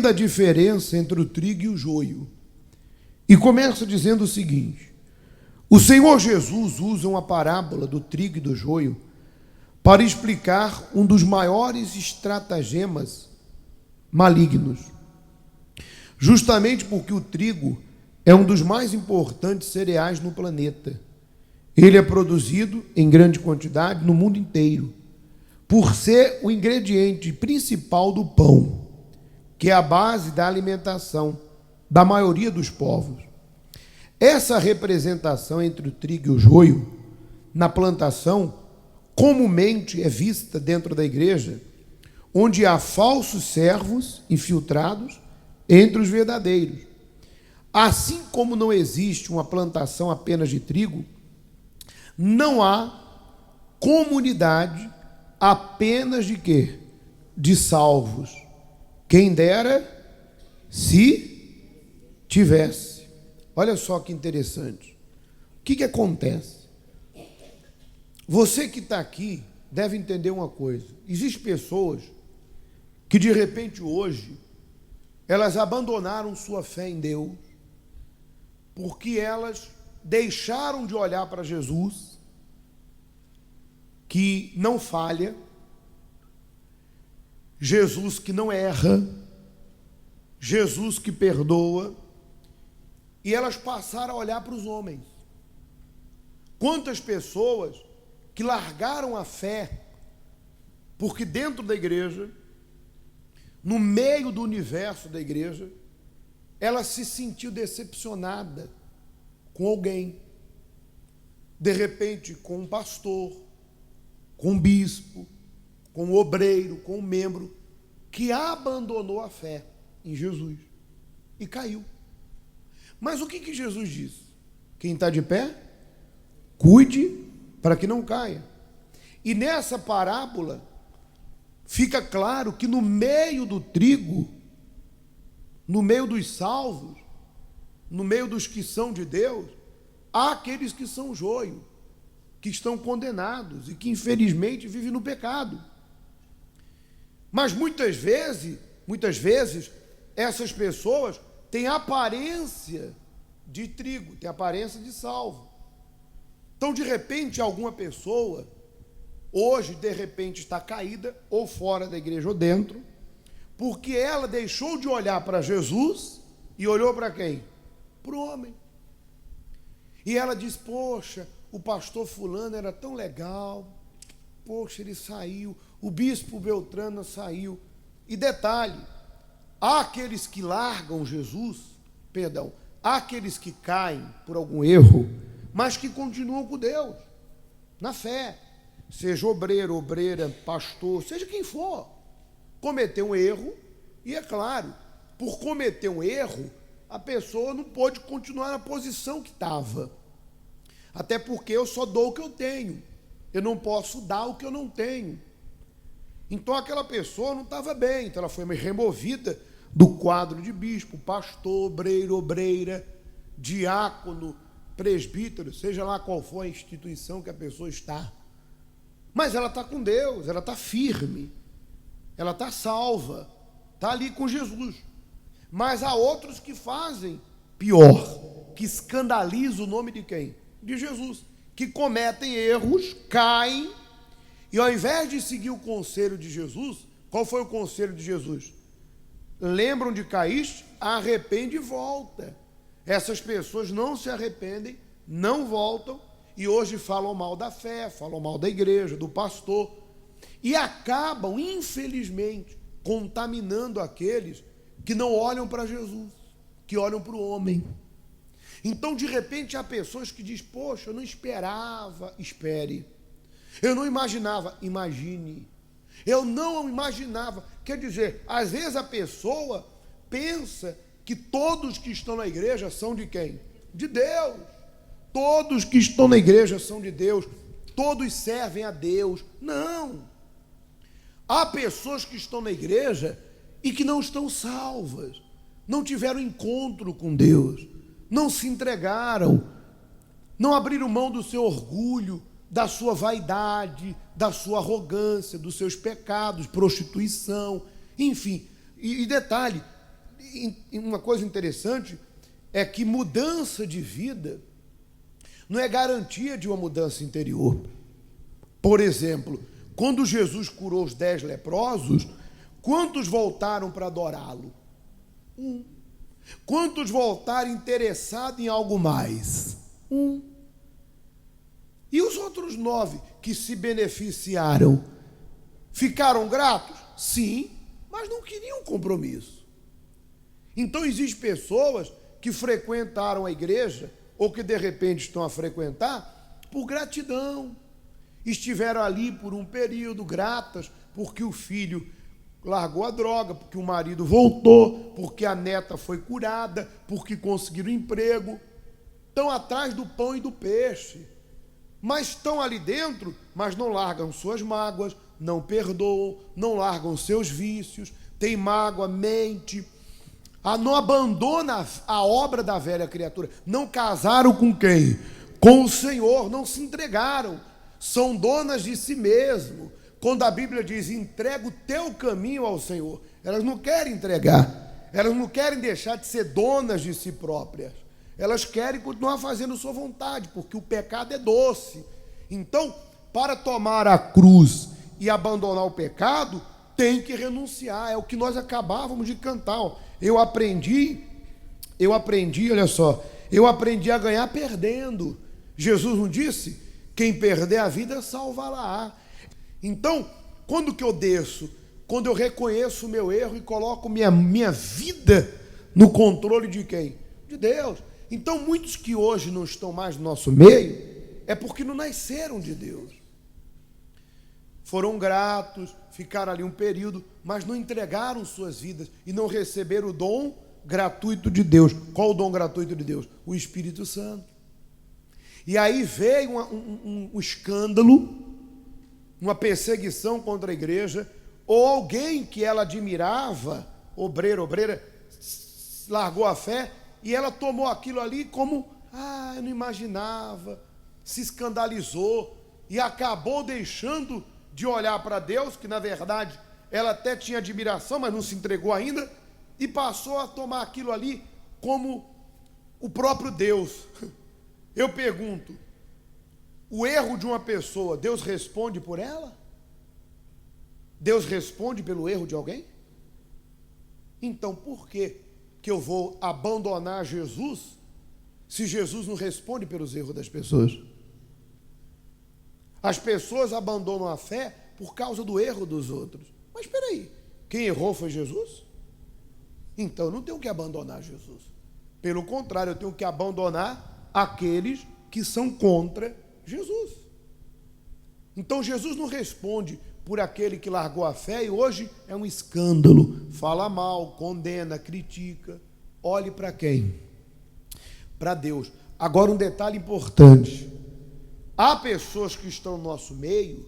entenda a diferença entre o trigo e o joio. E começa dizendo o seguinte: o Senhor Jesus usa uma parábola do trigo e do joio para explicar um dos maiores estratagemas malignos. Justamente porque o trigo é um dos mais importantes cereais no planeta. Ele é produzido em grande quantidade no mundo inteiro, por ser o ingrediente principal do pão, que é a base da alimentação da maioria dos povos. Essa representação entre o trigo e o joio, na plantação, comumente é vista dentro da igreja, onde há falsos servos infiltrados entre os verdadeiros. Assim como não existe uma plantação apenas de trigo, não há comunidade apenas de quê? De salvos. Quem dera se tivesse. Olha só que interessante. O que acontece? Você que está aqui deve entender uma coisa. Existem pessoas que de repente hoje elas abandonaram sua fé em Deus porque elas deixaram de olhar para Jesus, que não falha, Jesus que não erra, Jesus que perdoa, e elas passaram a olhar para os homens. Quantas pessoas que largaram a fé, porque dentro da igreja, no meio do universo da igreja, ela se sentiu decepcionada com alguém, de repente com um pastor, com um bispo, com um obreiro, com um membro, que abandonou a fé em Jesus e caiu. Mas o que Jesus disse? Quem está de pé, cuide para que não caia. E nessa parábola, fica claro que no meio do trigo, no meio dos salvos, no meio dos que são de Deus, há aqueles que são joio, que estão condenados e que infelizmente vivem no pecado. Mas muitas vezes, essas pessoas têm aparência de trigo, têm aparência de salvo. Então, de repente, alguma pessoa, hoje, de repente, está caída, ou fora da igreja, ou dentro, porque ela deixou de olhar para Jesus e olhou para quem? Para o homem. E ela diz: poxa, o pastor fulano era tão legal, poxa, ele saiu, o bispo Beltrano saiu. E detalhe, há aqueles que largam Jesus, há aqueles que caem por algum erro, mas que continuam com Deus, na fé, seja obreiro, obreira, pastor, seja quem for, cometeu um erro, e é claro, por cometer um erro, a pessoa não pode continuar na posição que estava, até porque eu só dou o que eu tenho, eu não posso dar o que eu não tenho. Então aquela pessoa não estava bem, então ela foi removida do quadro de bispo, pastor, obreiro, obreira, diácono, presbítero, seja lá qual for a instituição que a pessoa está. Mas ela está com Deus, ela está firme, ela está salva, está ali com Jesus. Mas há outros que fazem pior, que escandalizam o nome de quem? De Jesus, que cometem erros, caem, e ao invés de seguir o conselho de Jesus, qual foi o conselho de Jesus? Lembram de cair? Arrepende e volta. Essas pessoas não se arrependem, não voltam, e hoje falam mal da fé, falam mal da igreja, do pastor, e acabam, infelizmente, contaminando aqueles que não olham para Jesus, que olham para o homem. Então, de repente, há pessoas que dizem: poxa, eu não esperava. Espere. Eu não imaginava. Imagine. Eu não imaginava. Quer dizer, às vezes a pessoa pensa que todos que estão na igreja são de quem? De Deus. Todos que estão na igreja são de Deus. Todos servem a Deus. Não. Há pessoas que estão na igreja e que não estão salvas, não tiveram encontro com Deus, não se entregaram, não abriram mão do seu orgulho, da sua vaidade, da sua arrogância, dos seus pecados, prostituição, enfim. E detalhe, uma coisa interessante é que mudança de vida não é garantia de uma mudança interior. Por exemplo, quando Jesus curou os 10 leprosos, quantos voltaram para adorá-lo? Um. Quantos voltaram interessados em algo mais? Um. E os outros 9 que se beneficiaram, ficaram gratos? Sim, mas não queriam compromisso. Então existem pessoas que frequentaram a igreja, ou que de repente estão a frequentar, por gratidão. Estiveram ali por um período, gratas, porque o filho largou a droga, porque o marido voltou, porque a neta foi curada, porque conseguiram emprego. Estão atrás do pão e do peixe. Mas estão ali dentro, mas não largam suas mágoas, não perdoam, não largam seus vícios, tem mágoa, mente, não abandona a obra da velha criatura. Não casaram com quem? Com o Senhor, não se entregaram, são donas de si mesmo. Quando a Bíblia diz, entrega o teu caminho ao Senhor, elas não querem entregar, elas não querem deixar de ser donas de si próprias, elas querem continuar fazendo sua vontade, porque o pecado é doce. Então, para tomar a cruz e abandonar o pecado, tem que renunciar. É o que nós acabávamos de cantar. Eu aprendi, olha só, eu aprendi a ganhar perdendo. Jesus não disse? Quem perder a vida, salva-la. Então, quando que eu desço? Quando eu reconheço o meu erro e coloco minha vida no controle de quem? De Deus. Então, muitos que hoje não estão mais no nosso meio, é porque não nasceram de Deus. Foram gratos, ficaram ali um período, mas não entregaram suas vidas e não receberam o dom gratuito de Deus. Qual o dom gratuito de Deus? O Espírito Santo. E aí veio um escândalo, uma perseguição contra a igreja, ou alguém que ela admirava, obreira, largou a fé, e ela tomou aquilo ali como, eu não imaginava, se escandalizou, e acabou deixando de olhar para Deus, que na verdade ela até tinha admiração, mas não se entregou ainda, e passou a tomar aquilo ali como o próprio Deus. Eu pergunto, o erro de uma pessoa, Deus responde por ela? Deus responde pelo erro de alguém? Então por que eu vou abandonar Jesus se Jesus não responde pelos erros das pessoas? As pessoas abandonam a fé por causa do erro dos outros. Mas espera aí, quem errou foi Jesus? Então eu não tenho que abandonar Jesus. Pelo contrário, eu tenho que abandonar aqueles que são contra Jesus. Então Jesus não responde por aquele que largou a fé e hoje é um escândalo, fala mal, condena, critica. Olhe para quem? Para Deus. Agora um detalhe importante. Há pessoas que estão no nosso meio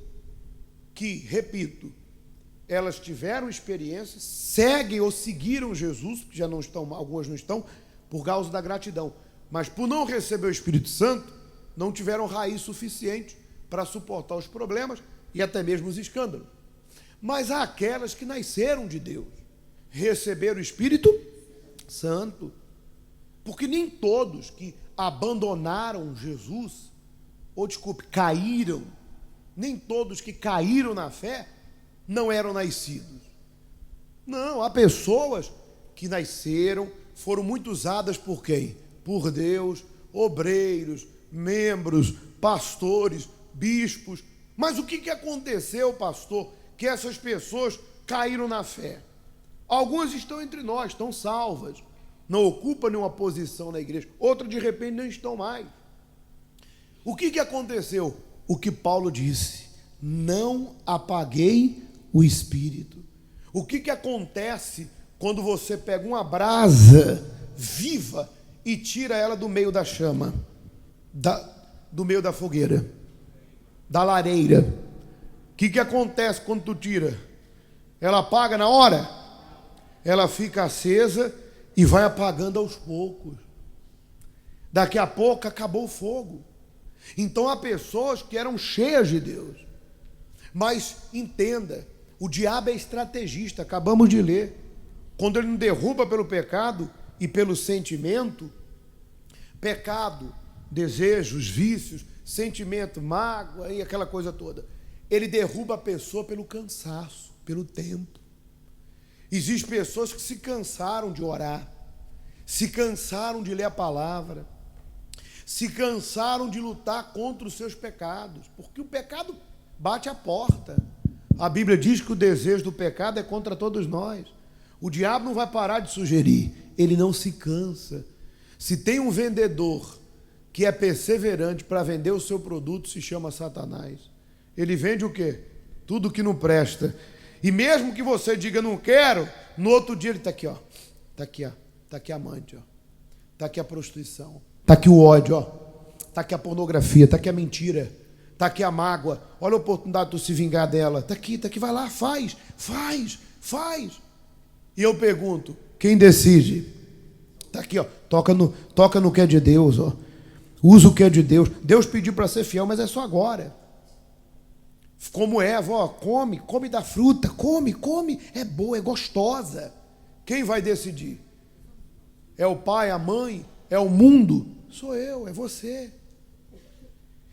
que, repito, elas tiveram experiências, seguem ou seguiram Jesus, que já não estão, algumas não estão, por causa da gratidão, mas por não receber o Espírito Santo, não tiveram raiz suficiente para suportar os problemas e até mesmo os escândalos. Mas há aquelas que nasceram de Deus, receberam o Espírito Santo, porque nem todos que abandonaram Jesus, caíram, nem todos que caíram na fé não eram nascidos. Não, há pessoas que nasceram, foram muito usadas por quem? Por Deus, obreiros, membros, pastores, bispos. Mas o que aconteceu, pastor? Que essas pessoas caíram na fé. Algumas estão entre nós, estão salvas, não ocupam nenhuma posição na igreja. Outras, de repente, não estão mais. O que aconteceu? O que Paulo disse: não apaguei o espírito. O que acontece quando você pega uma brasa viva e tira ela do meio da chama, do meio da fogueira, da lareira? O que acontece quando tu tira? Ela apaga na hora? Ela fica acesa e vai apagando aos poucos. Daqui a pouco acabou o fogo. Então há pessoas que eram cheias de Deus. Mas entenda, o diabo é estrategista, acabamos de ler. quando ele não derruba pelo pecado e pelo sentimento, pecado, desejos, vícios, sentimento, mágoa e aquela coisa toda, ele derruba a pessoa pelo cansaço, pelo tempo. Existem pessoas que se cansaram de orar, se cansaram de ler a palavra, se cansaram de lutar contra os seus pecados, porque o pecado bate a porta. A Bíblia diz que o desejo do pecado é contra todos nós. O diabo não vai parar de sugerir, ele não se cansa. Se tem um vendedor que é perseverante para vender o seu produto, se chama Satanás. Ele vende o quê? Tudo que não presta. E mesmo que você diga não quero, no outro dia ele está aqui, ó. Está aqui, ó. Está aqui a amante, ó. Está aqui a prostituição. Está aqui o ódio, ó. Está aqui a pornografia, está aqui a mentira. Está aqui a mágoa. Olha a oportunidade de tu se vingar dela. Está aqui, vai lá, faz. E eu pergunto, quem decide? Está aqui, ó. Toca no que é de Deus, ó. Usa o que é de Deus. Deus pediu para ser fiel, mas é só agora. Como Eva, ó, come da fruta, come, é boa, é gostosa. Quem vai decidir? É o pai, a mãe, é o mundo? Sou eu, é você.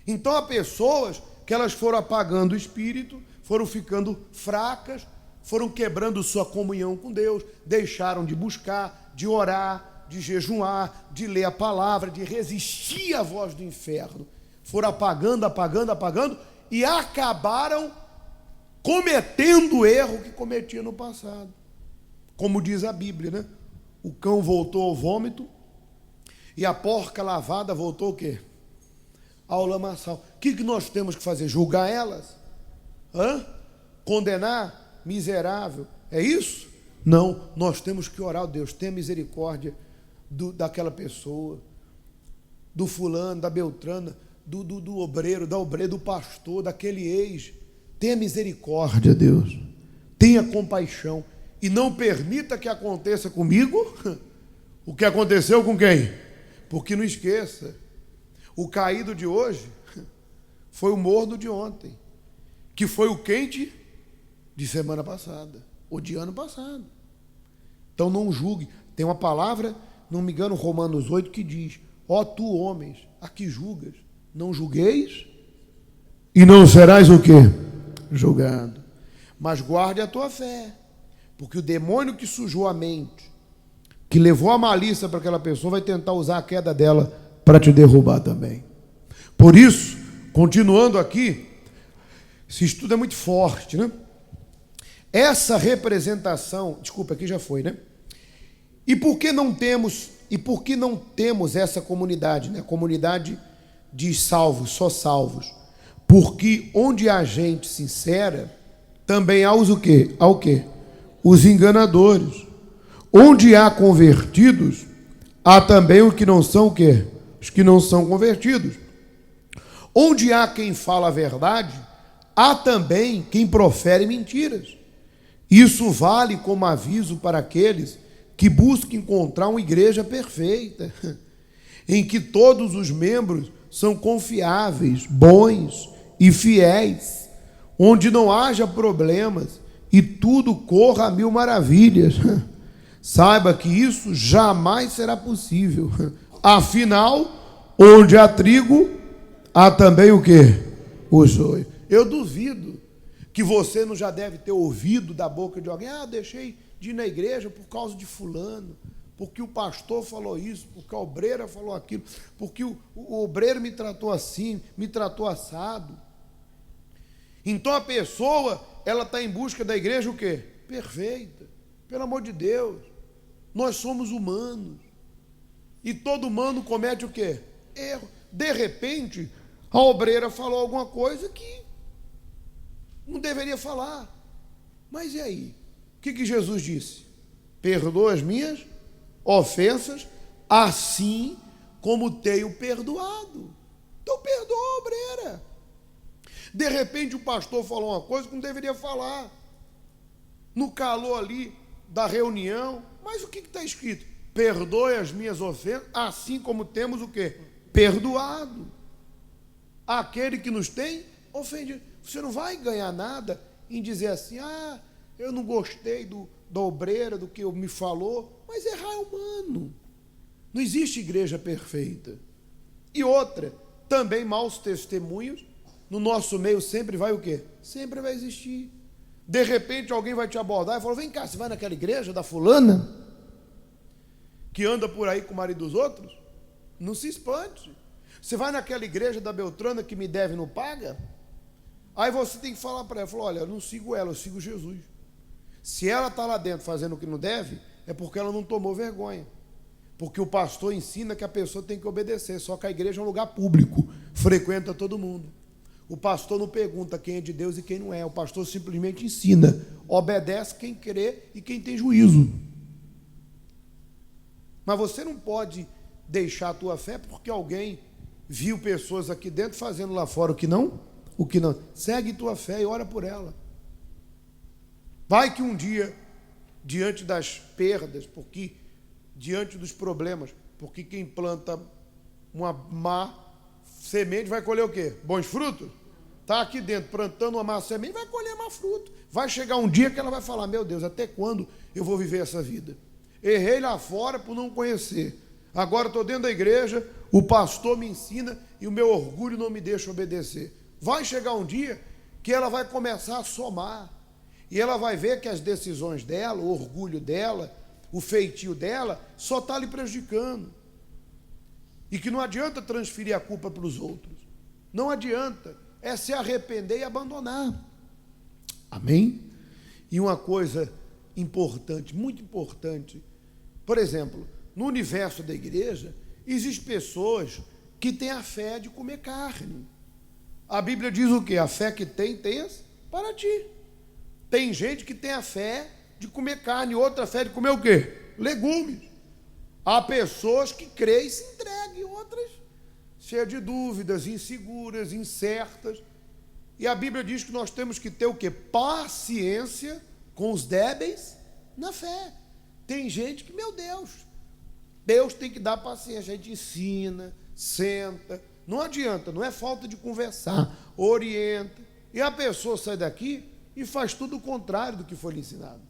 Então há pessoas que elas foram apagando o espírito, foram ficando fracas, foram quebrando sua comunhão com Deus, deixaram de buscar, de orar, de jejuar, de ler a palavra, de resistir à voz do inferno. Foram apagando e acabaram cometendo o erro que cometia no passado. Como diz a Bíblia, né? O cão voltou ao vômito e a porca lavada voltou o quê? Ao lamaçal. O que nós temos que fazer? Julgar elas? Condenar? Miserável. É isso? Não, nós temos que orar a Deus, tenha misericórdia daquela pessoa, do fulano, da beltrana, do obreiro, da obreira, do pastor, daquele ex. Tenha misericórdia, Deus. Tenha compaixão. E não permita que aconteça comigo o que aconteceu com quem? Porque não esqueça, o caído de hoje foi o morno de ontem, que foi o quente de semana passada, ou de ano passado. Então não julgue. Tem uma palavra, não me engano, Romanos 8, que diz: ó tu, homens, a que julgas? Não julgueis e não serás o quê? Julgado. Mas guarde a tua fé, porque o demônio que sujou a mente, que levou a malícia para aquela pessoa, vai tentar usar a queda dela para te derrubar também. Por isso, continuando aqui, esse estudo é muito forte, né? Essa representação, desculpa, aqui já foi, né? E por que não temos essa comunidade, né? A comunidade de salvos, só salvos. Porque onde há gente sincera, também há os o quê? Há o quê? Os enganadores. Onde há convertidos, há também os que não são o quê? Os que não são convertidos. Onde há quem fala a verdade, há também quem profere mentiras. Isso vale como aviso para aqueles que buscam encontrar uma igreja perfeita, em que todos os membros são confiáveis, bons e fiéis, onde não haja problemas e tudo corra a mil maravilhas. Saiba que isso jamais será possível. Afinal, onde há trigo, há também o quê? O joio. Eu duvido que você não já deve ter ouvido da boca de alguém: deixei de ir na igreja por causa de fulano, porque o pastor falou isso, porque a obreira falou aquilo, porque o obreiro me tratou assim, me tratou assado. Então a pessoa, ela está em busca da igreja o quê? Perfeita. Pelo amor de Deus, nós somos humanos. E todo humano comete o quê? Erro. De repente, a obreira falou alguma coisa que não deveria falar. Mas e aí? O que Jesus disse? Perdoa as minhas ofensas, assim como tenho perdoado. Então perdoa a obreira. De repente o pastor falou uma coisa que não deveria falar. No calor ali da reunião. Mas o que está escrito? Perdoe as minhas ofensas, assim como temos o quê? Perdoado. Aquele que nos tem ofendido. Você não vai ganhar nada em dizer assim: eu não gostei da obreira, do que me falou, mas errar é humano. Não existe igreja perfeita. E outra, também maus testemunhos, no nosso meio sempre vai o quê? Sempre vai existir. De repente alguém vai te abordar e falar, vem cá, você vai naquela igreja da fulana, que anda por aí com o marido dos outros? Não se espante. Você vai naquela igreja da Beltrana que me deve e não paga? Aí você tem que falar para ela, olha, eu não sigo ela, eu sigo Jesus. Se ela está lá dentro fazendo o que não deve, é porque ela não tomou vergonha. Porque o pastor ensina que a pessoa tem que obedecer, só que a igreja é um lugar público, frequenta todo mundo. O pastor não pergunta quem é de Deus e quem não é, o pastor simplesmente ensina, obedece quem crê e quem tem juízo. Mas você não pode deixar a tua fé porque alguém viu pessoas aqui dentro fazendo lá fora o que não. Segue tua fé e ora por ela. Vai que um dia, diante das perdas, porque diante dos problemas, porque quem planta uma má semente vai colher o quê? Bons frutos? Está aqui dentro plantando uma má semente, vai colher má fruto. Vai chegar um dia que ela vai falar, meu Deus, até quando eu vou viver essa vida? Errei lá fora por não conhecer. Agora estou dentro da igreja, o pastor me ensina e o meu orgulho não me deixa obedecer. Vai chegar um dia que ela vai começar a somar. E ela vai ver que as decisões dela, o orgulho dela, o feitio dela, só está lhe prejudicando. E que não adianta transferir a culpa para os outros. Não adianta. É se arrepender e abandonar. Amém? E uma coisa importante, muito importante, por exemplo, no universo da igreja, existem pessoas que têm a fé de comer carne. A Bíblia diz o quê? A fé que tens para ti. Tem gente que tem a fé de comer carne, outra fé de comer o quê? Legumes. Há pessoas que creem e se entregam, outras cheias de dúvidas, inseguras, incertas. E a Bíblia diz que nós temos que ter o quê? Paciência com os débeis na fé. Tem gente que, meu Deus tem que dar paciência. A gente ensina, senta. Não adianta, não é falta de conversar, orienta. E a pessoa sai daqui e faz tudo o contrário do que foi lhe ensinado.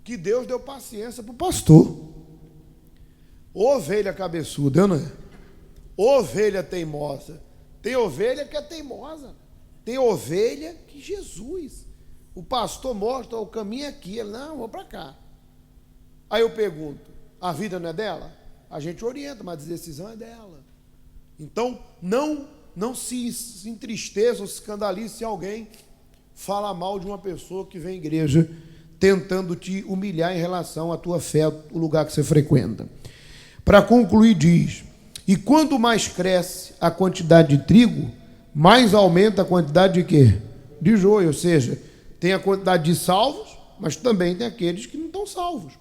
Que Deus deu paciência para o pastor. Ovelha cabeçuda, não é? Ovelha teimosa. Tem ovelha que é teimosa. Tem ovelha que Jesus. O pastor mostra, o caminho é aqui. Ele, não, vou para cá. Aí eu pergunto, a vida não é dela? A gente orienta, mas a decisão é dela. Então, não se entristeça ou se escandalize se alguém fala mal de uma pessoa que vem à igreja tentando te humilhar em relação à tua fé, o lugar que você frequenta. Para concluir, diz, e quanto mais cresce a quantidade de trigo, mais aumenta a quantidade de quê? De joio, ou seja, tem a quantidade de salvos, mas também tem aqueles que não estão salvos,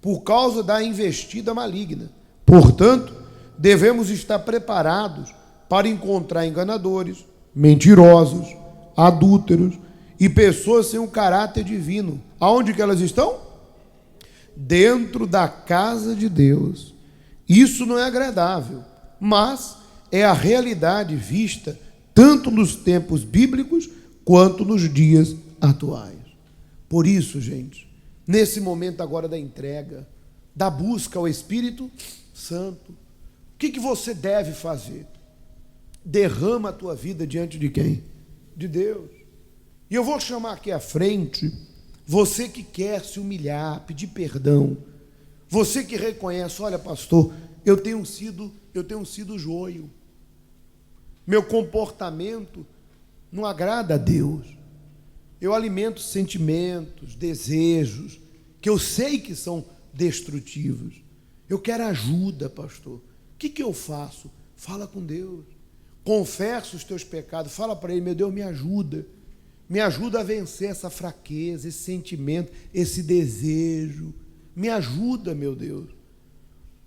por causa da investida maligna. Portanto, devemos estar preparados para encontrar enganadores, mentirosos, adúlteros e pessoas sem um caráter divino. Aonde que elas estão? Dentro da casa de Deus. Isso não é agradável, mas é a realidade vista tanto nos tempos bíblicos quanto nos dias atuais. Por isso, gente, nesse momento agora da entrega, da busca ao Espírito Santo, o que você deve fazer? Derrama a tua vida diante de quem? De Deus. E eu vou chamar aqui à frente você que quer se humilhar, pedir perdão, você que reconhece, olha pastor, eu tenho sido joio, meu comportamento não agrada a Deus, eu alimento sentimentos, desejos, que eu sei que são destrutivos, eu quero ajuda, pastor, o que eu faço? Fala com Deus, confessa os teus pecados, fala para Ele, meu Deus, me ajuda a vencer essa fraqueza, esse sentimento, esse desejo, me ajuda, meu Deus,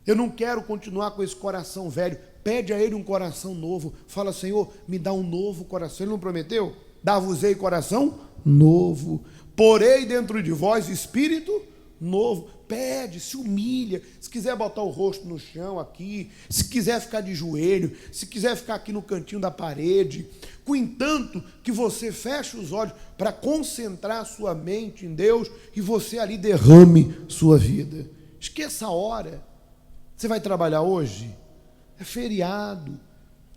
eu não quero continuar com esse coração velho, pede a Ele um coração novo, fala, Senhor, me dá um novo coração, Ele não prometeu? Dar-vos-ei coração novo, porei dentro de vós espírito novo, pede, se humilha, se quiser botar o rosto no chão aqui, se quiser ficar de joelho, se quiser ficar aqui no cantinho da parede, contanto que você feche os olhos para concentrar sua mente em Deus e você ali derrame sua vida. Esqueça a hora. Você vai trabalhar hoje? É feriado.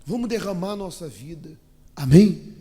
Vamos derramar nossa vida. Amém?